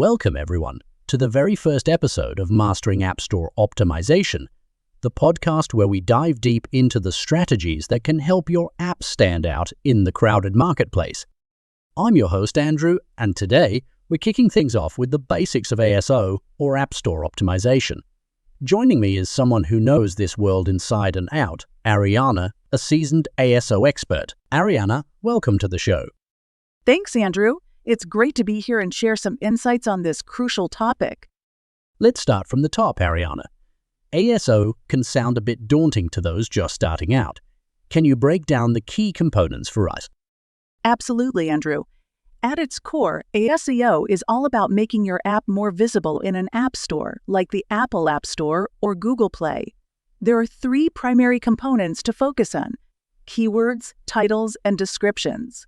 Welcome, everyone, to the very first episode of Mastering App Store Optimization, the podcast where we dive deep into the strategies that can help your app stand out in the crowded marketplace. I'm your host, Andrew, and today we're kicking things off with the basics of ASO, or App Store Optimization. Joining me is someone who knows this world inside and out, Ariana, a seasoned ASO expert. Ariana, welcome to the show. Thanks, Andrew. It's great to be here and share some insights on this crucial topic. Let's start from the top, Ariana. ASO can sound a bit daunting to those just starting out. Can you break down the key components for us? Absolutely, Andrew. At its core, ASEO is all about making your app more visible in an app store, like the Apple App Store or Google Play. There are three primary components to focus on: keywords, titles, and descriptions.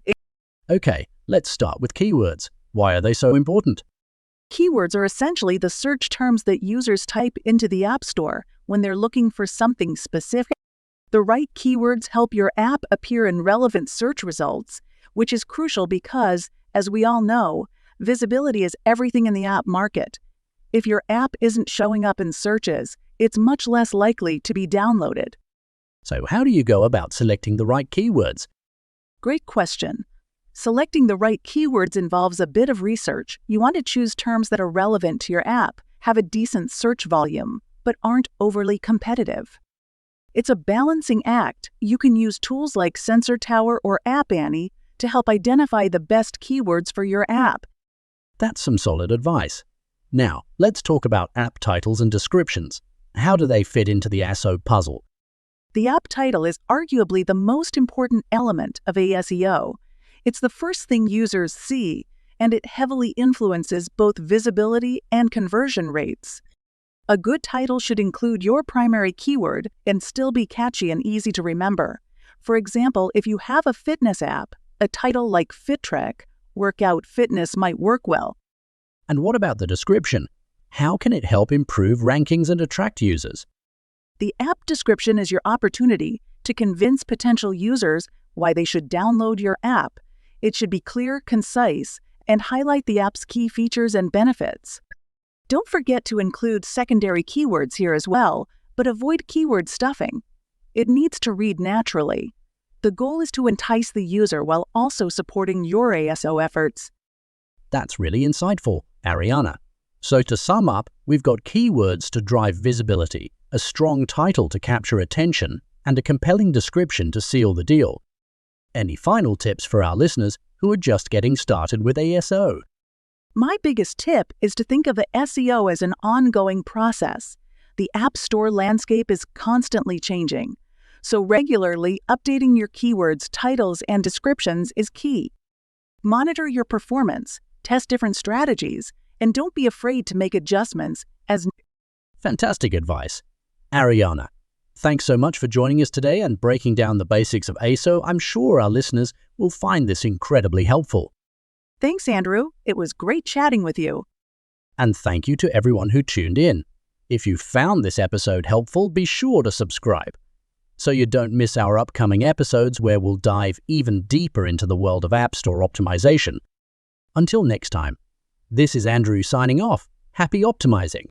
Okay, let's start with keywords. Why are they so important? Keywords are essentially the search terms that users type into the App Store when they're looking for something specific. The right keywords help your app appear in relevant search results, which is crucial because, as we all know, visibility is everything in the app market. If your app isn't showing up in searches, it's much less likely to be downloaded. So how do you go about selecting the right keywords? Great question. Selecting the right keywords involves a bit of research. You want to choose terms that are relevant to your app, have a decent search volume, but aren't overly competitive. It's a balancing act. You can use tools like Sensor Tower or App Annie to help identify the best keywords for your app. That's some solid advice. Now, let's talk about app titles and descriptions. How do they fit into the ASO puzzle? The app title is arguably the most important element of ASEO. It's the first thing users see, and it heavily influences both visibility and conversion rates. A good title should include your primary keyword and still be catchy and easy to remember. For example, if you have a fitness app, a title like FitTrack, Workout Fitness, might work well. And what about the description? How can it help improve rankings and attract users? The app description is your opportunity to convince potential users why they should download your app. It should be clear, concise, and highlight the app's key features and benefits. Don't forget to include secondary keywords here as well, but avoid keyword stuffing. It needs to read naturally. The goal is to entice the user while also supporting your ASO efforts. That's really insightful, Ariana. So to sum up, we've got keywords to drive visibility, a strong title to capture attention, and a compelling description to seal the deal. Any final tips for our listeners who are just getting started with ASO? My biggest tip is to think of the SEO as an ongoing process. The App Store landscape is constantly changing, so regularly updating your keywords, titles, and descriptions is key. Monitor your performance, test different strategies, and don't be afraid to make adjustments as... Fantastic advice. Ariana, thanks so much for joining us today and breaking down the basics of ASO. I'm sure our listeners will find this incredibly helpful. Thanks, Andrew. It was great chatting with you. And thank you to everyone who tuned in. If you found this episode helpful, be sure to subscribe so you don't miss our upcoming episodes where we'll dive even deeper into the world of App Store optimization. Until next time, this is Andrew signing off. Happy optimizing!